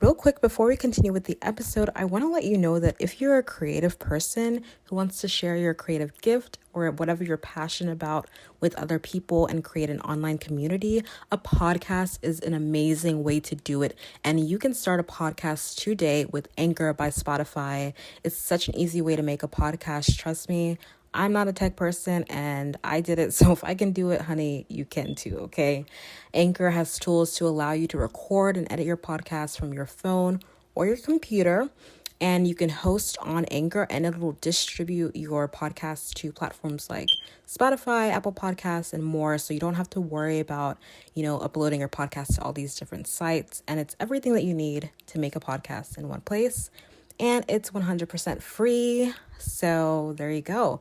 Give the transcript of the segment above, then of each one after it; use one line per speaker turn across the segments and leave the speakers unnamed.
Real quick, before we continue with the episode, I want to let you know that if you're a creative person who wants to share your creative gift or whatever you're passionate about with other people and create an online community, a podcast is an amazing way to do it. And you can start a podcast today with Anchor by Spotify. It's such an easy way to make a podcast. Trust me. I'm not a tech person and I did it. So if I can do it, honey, you can too, okay? Anchor has tools to allow you to record and edit your podcast from your phone or your computer. And you can host on Anchor and it will distribute your podcast to platforms like Spotify, Apple Podcasts, and more. So you don't have to worry about, uploading your podcast to all these different sites. And it's everything that you need to make a podcast in one place. And it's 100% free. So there you go.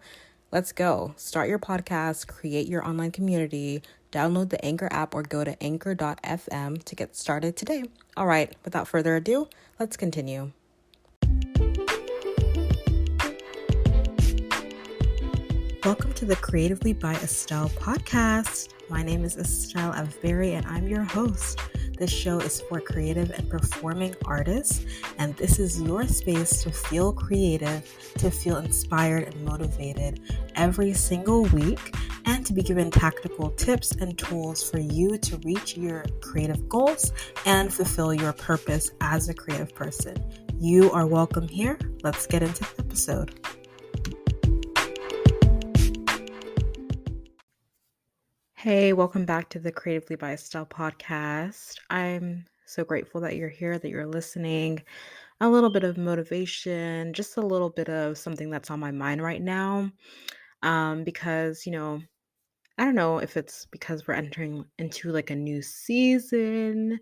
Let's go. Start your podcast, create your online community, download the Anchor app or go to anchor.fm to get started today. All right, without further ado, let's continue. Welcome to the Creatively by Estelle podcast. My name is Estelle Avberry and I'm your host. This show is for creative and performing artists, and this is your space to feel creative, to feel inspired and motivated every single week, and to be given tactical tips and tools for you to reach your creative goals and fulfill your purpose as a creative person. You are welcome here. Let's get into the episode. Hey, welcome back to the Creatively by Estelle podcast. I'm so grateful that you're here, that you're listening. A little bit of motivation, just a little bit of something that's on my mind right now. Because, I don't know if it's because we're entering into like a new season.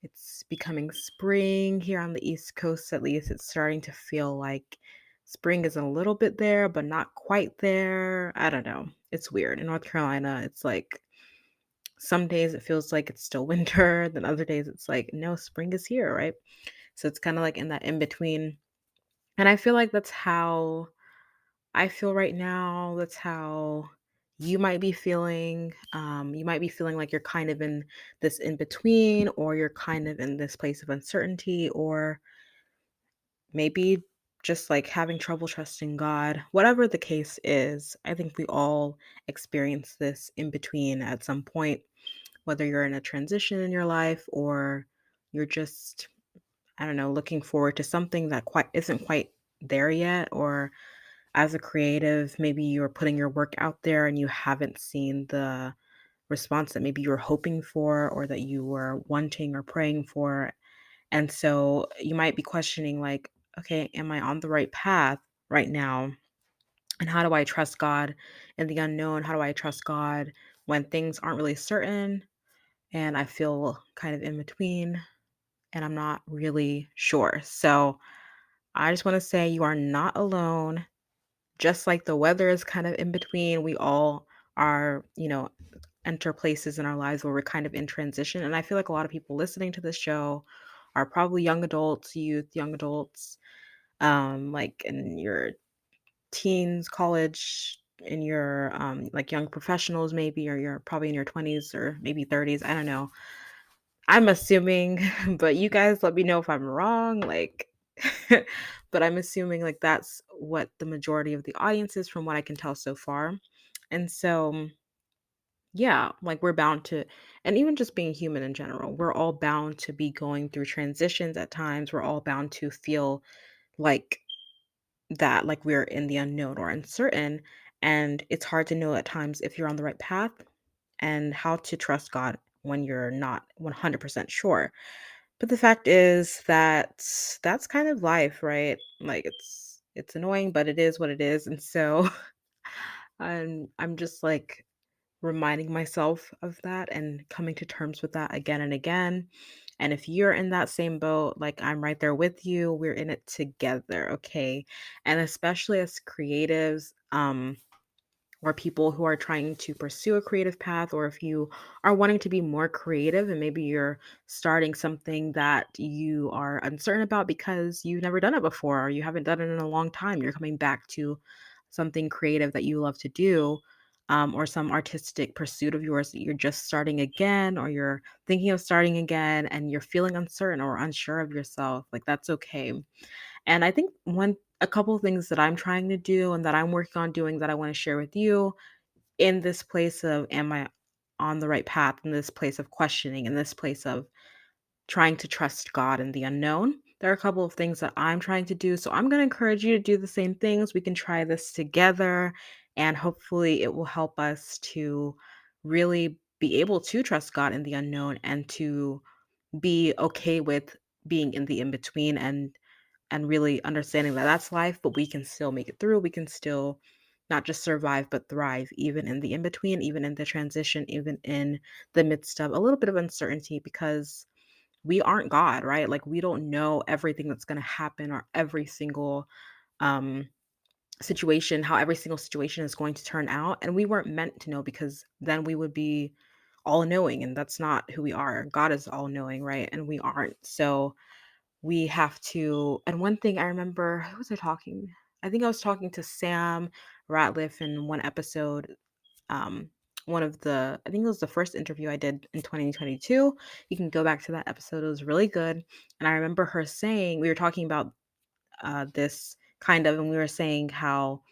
It's becoming spring here on the East Coast, at least. It's starting to feel like spring is a little bit there, but not quite there. I don't know. It's weird. In North Carolina, it's like some days it feels like it's still winter, then other days it's like, no, spring is here, right? So it's kind of like in that in between. And I feel like that's how I feel right now. That's how you might be feeling. You might be feeling like you're kind of in this in between, or you're kind of in this place of uncertainty, or maybe just like having trouble trusting God. Whatever the case is, I think we all experience this in between at some point, whether you're in a transition in your life or you're just, I don't know, looking forward to something that quite isn't quite there yet, or as a creative, maybe you're putting your work out there and you haven't seen the response that maybe you were hoping for or that you were wanting or praying for. And so you might be questioning, like, okay, am I on the right path right now? And how do I trust God in the unknown? How do I trust God when things aren't really certain and I feel kind of in between and I'm not really sure? So I just want to say you are not alone. Just like the weather is kind of in between, we all are, enter places in our lives where we're kind of in transition. And I feel like a lot of people listening to this show are probably young adults, youth, young adults, like in your teens, college, in your like young professionals maybe, or you're probably in your 20s or maybe 30s. I don't know. I'm assuming, but you guys let me know if I'm wrong. Like, but I'm assuming like that's what the majority of the audience is from what I can tell so far. And so, yeah, like we're bound to, and even just being human in general, we're all bound to be going through transitions at times. We're all bound to feel like that, like we're in the unknown or uncertain. And it's hard to know at times if you're on the right path and how to trust God when you're not 100% sure. But the fact is that that's kind of life, right? Like it's annoying, but it is what it is. And so I'm just like reminding myself of that and coming to terms with that again and again. And if you're in that same boat, like I'm right there with you. We're in it together, okay? And especially as creatives, or people who are trying to pursue a creative path, or if you are wanting to be more creative and maybe you're starting something that you are uncertain about because you've never done it before or you haven't done it in a long time, you're coming back to something creative that you love to do. or some artistic pursuit of yours that you're just starting again, or you're thinking of starting again, and you're feeling uncertain or unsure of yourself, like that's okay. And I think a couple of things that I'm trying to do and that I'm working on doing that I want to share with you in this place of, am I on the right path? In this place of questioning, in this place of trying to trust God in the unknown. There are a couple of things that I'm trying to do. So I'm going to encourage you to do the same things. We can try this together, and hopefully it will help us to really be able to trust God in the unknown and to be okay with being in the in between, and really understanding that that's life, but we can still make it through. We can still not just survive, but thrive, even in the in between, even in the transition, even in the midst of a little bit of uncertainty, because we aren't God, right? Like, we don't know everything that's going to happen, or every single um situation, how every single situation is going to turn out, and we weren't meant to know, because then we would be all knowing, and that's not who we are. God is all knowing, right? And we aren't. So we have to, and one thing I remember, who was I talking? I think I was talking to Sam Ratliff in one episode. Um, one of the, I think it was the first interview I did in 2022. You can go back to that episode. It was really good. And I remember her saying, we were talking about this kind of, and we were saying how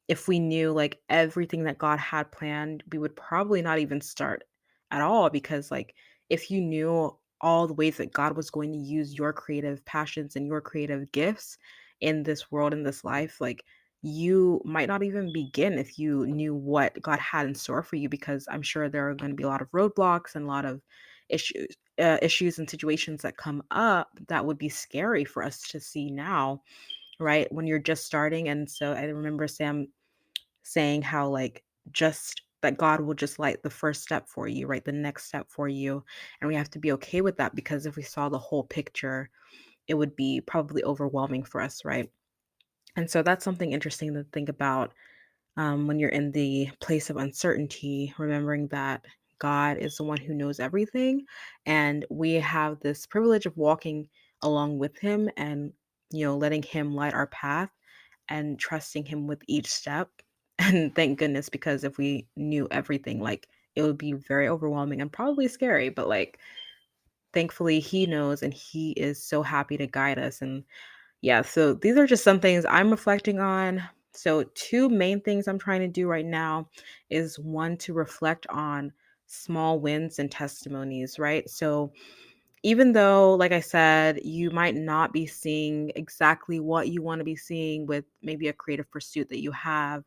if we knew like everything that God had planned, we would probably not even start at all, because like if you knew all the ways that God was going to use your creative passions and your creative gifts in this world, in this life, like you might not even begin if you knew what God had in store for you, because I'm sure there are going to be a lot of roadblocks and a lot of issues and situations that come up that would be scary for us to see now, right? When you're just starting. And so I remember Sam saying how, like, just that God will just light the first step for you, right? The next step for you. And we have to be okay with that, because if we saw the whole picture, it would be probably overwhelming for us, right? And so that's something interesting to think about, when you're in the place of uncertainty, remembering that God is the one who knows everything. And we have this privilege of walking along with Him, and, letting Him light our path and trusting Him with each step. And thank goodness, because if we knew everything, like, it would be very overwhelming and probably scary. But like, thankfully, He knows, and He is so happy to guide us. And yeah, so these are just some things I'm reflecting on. So, two main things I'm trying to do right now is, one, to reflect on small wins and testimonies, right? So, even though, like I said, you might not be seeing exactly what you want to be seeing with maybe a creative pursuit that you have,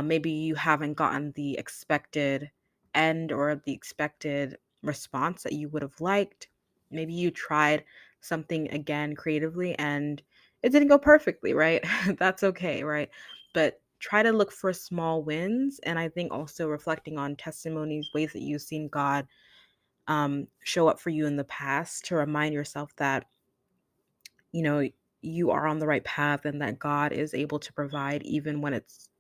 maybe you haven't gotten the expected end or the expected response that you would have liked. Maybe you tried something again creatively and it didn't go perfectly, right? That's okay, right? But try to look for small wins. And I think also reflecting on testimonies, ways that you've seen God show up for you in the past, to remind yourself that, you know, you are on the right path, and that God is able to provide even when it's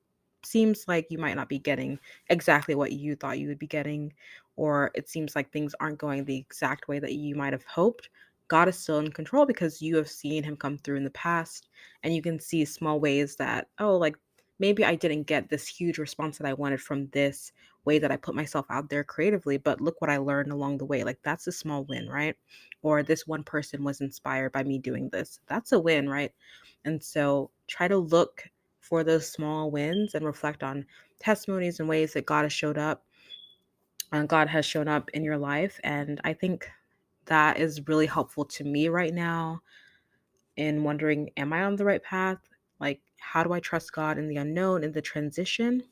seems like you might not be getting exactly what you thought you would be getting, or it seems like things aren't going the exact way that you might have hoped. God is still in control, because you have seen Him come through in the past, and you can see small ways that, oh, like, maybe I didn't get this huge response that I wanted from this way that I put myself out there creatively, but look what I learned along the way. Like, that's a small win, right? Or this one person was inspired by me doing this. That's a win, right? And so try to look for those small wins and reflect on testimonies and ways that God has showed up, and God has shown up in your life. And I think that is really helpful to me right now, in wondering, am I on the right path? Like, how do I trust God in the unknown, in the transition?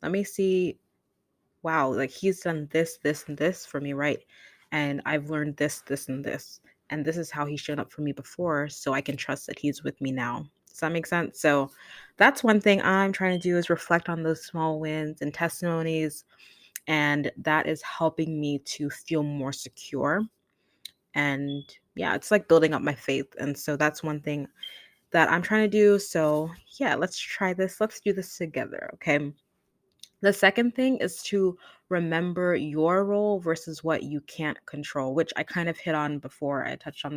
Let me see, wow, like, He's done this, this, and this for me, right? And I've learned this, this, and this. And this is how He's shown up for me before. So I can trust that He's with me now. Does that make sense? So that's one thing I'm trying to do, is reflect on those small wins and testimonies. And that is helping me to feel more secure. And yeah, it's like building up my faith. And so that's one thing that I'm trying to do. So yeah, let's try this. Let's do this together. Okay. The second thing is to remember your role versus what you can't control, which I kind of hit on before. I touched on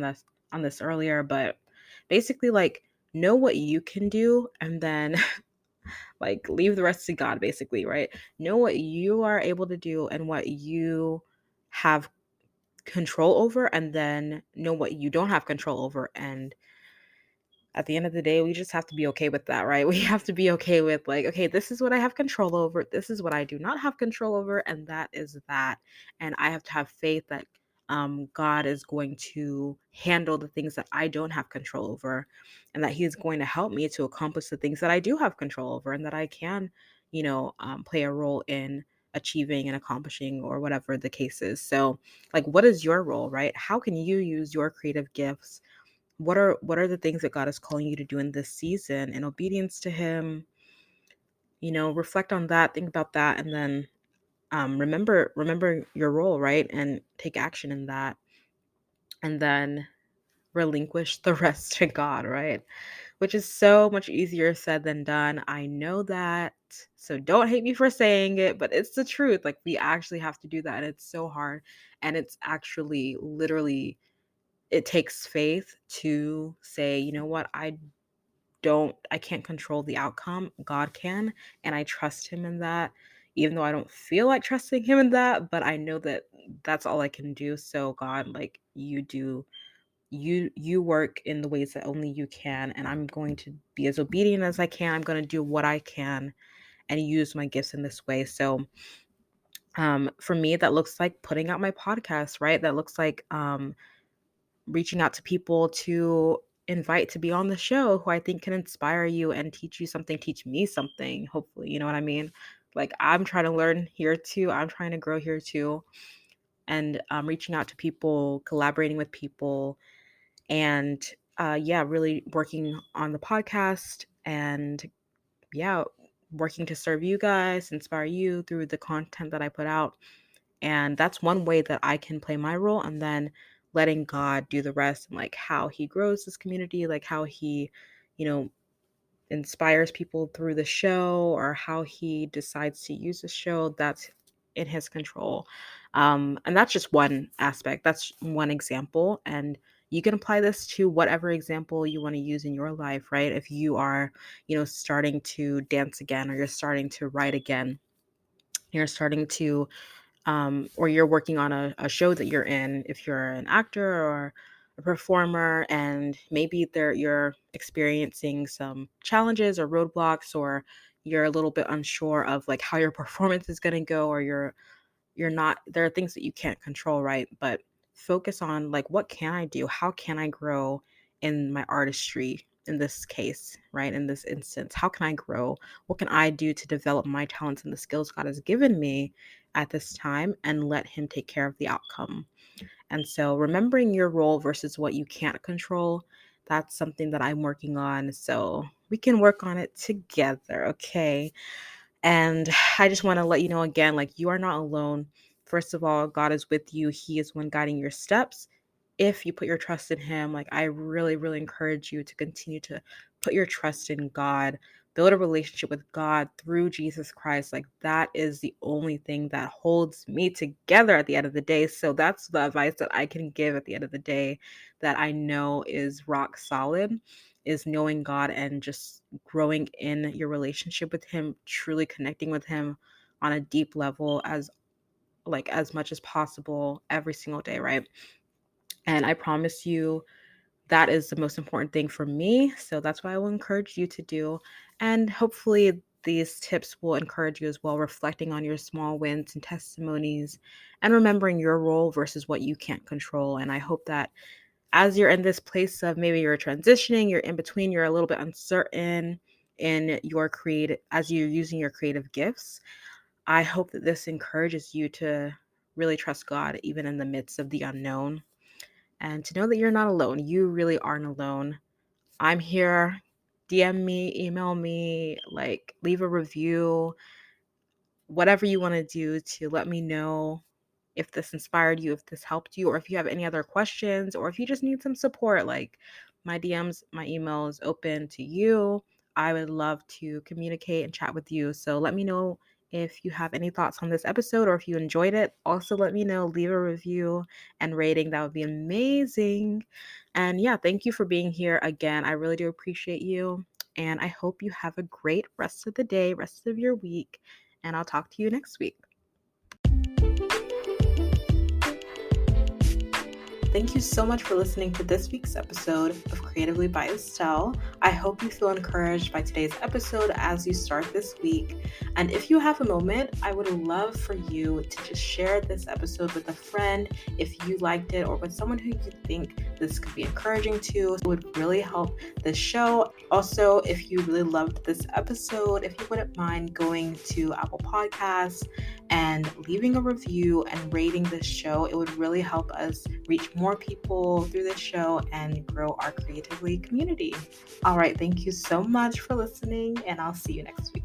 this earlier, but basically, like, know what you can do, and then Like, leave the rest to God, basically, right? Know what you are able to do and what you have control over, and then know what you don't have control over. And at the end of the day, we just have to be okay with that, right? We have to be okay with, like, okay, this is what I have control over. This is what I do not have control over, and that is that. And I have to have faith that God is going to handle the things that I don't have control over, and that He is going to help me to accomplish the things that I do have control over, and that I can, play a role in achieving and accomplishing, or whatever the case is. So, like, what is your role, right? How can you use your creative gifts? What are the things that God is calling you to do in this season in obedience to Him? Reflect on that, think about that, and then remember your role, right? And take action in that, and then relinquish the rest to God, right? Which is so much easier said than done. I know that. So don't hate me for saying it, but it's the truth. Like, we actually have to do that. And it's so hard. And it's actually literally, it takes faith to say, you know what, I can't control the outcome. God can, and I trust Him in that. Even though I don't feel like trusting Him in that, but I know that that's all I can do. So God, like, you do, you work in the ways that only you can, and I'm going to be as obedient as I can. I'm going to do what I can and use my gifts in this way. So for me, that looks like putting out my podcast, right? That looks like reaching out to people to invite to be on the show who I think can inspire you and teach you something, teach me something, hopefully. You know what I mean? Like, I'm trying to learn here too. I'm trying to grow here too. And reaching out to people, collaborating with people, and yeah, really working on the podcast, and yeah, working to serve you guys, inspire you through the content that I put out. And that's one way that I can play my role, and then letting God do the rest, and like how He grows this community, like how He, you know, inspires people through the show, or how He decides to use the show. That's in His control. And that's just one aspect. That's one example. And you can apply this to whatever example you want to use in your life, right? If you are, starting to dance again, or you're starting to write again, you're starting to or you're working on a show that you're in, if you're an actor or a performer, and maybe you're experiencing some challenges or roadblocks, or you're a little bit unsure of like how your performance is going to go, or you're not, there are things that you can't control, right? But focus on, like, what can I do? How can I grow in my artistry in this case, right? In this instance, how can I grow? What can I do to develop my talents and the skills God has given me at this time, and let Him take care of the outcome? And so remembering your role versus what you can't control, that's something that I'm working on. So we can work on it together, okay? And I just want to let you know again, like, you are not alone. First of all, God is with you. He is one guiding your steps. If you put your trust in Him, like, I really, really encourage you to continue to put your trust in God, build a relationship with God through Jesus Christ. Like, that is the only thing that holds me together at the end of the day. So that's the advice that I can give at the end of the day, that I know is rock solid, is knowing God and just growing in your relationship with Him, truly connecting with Him on a deep level, as much as possible every single day, right? And I promise you, that is the most important thing for me. So that's what I will encourage you to do. And hopefully these tips will encourage you as well, reflecting on your small wins and testimonies, and remembering your role versus what you can't control. And I hope that as you're in this place of, maybe you're transitioning, you're in between, you're a little bit uncertain in your as you're using your creative gifts, I hope that this encourages you to really trust God even in the midst of the unknown, and to know that you're not alone. You really aren't alone. I'm here. DM me, email me, like, leave a review, whatever you want to do to let me know if this inspired you, if this helped you, or if you have any other questions, or if you just need some support. Like, my DMs, my email is open to you. I would love to communicate and chat with you. So let me know if you have any thoughts on this episode, or if you enjoyed it. Also, let me know, leave a review and rating. That would be amazing. And yeah, thank you for being here again. I really do appreciate you. And I hope you have a great rest of the day, rest of your week, and I'll talk to you next week. Thank you so much for listening to this week's episode of Creatively by Estelle. I hope you feel encouraged by today's episode as you start this week. And if you have a moment, I would love for you to just share this episode with a friend if you liked it, or with someone who you think this could be encouraging to. It would really help the show. Also, if you really loved this episode, if you wouldn't mind going to Apple Podcasts and leaving a review and rating this show, it would really help us reach more people through this show and grow our Creatively community. All right, thank you so much for listening, and I'll see you next week.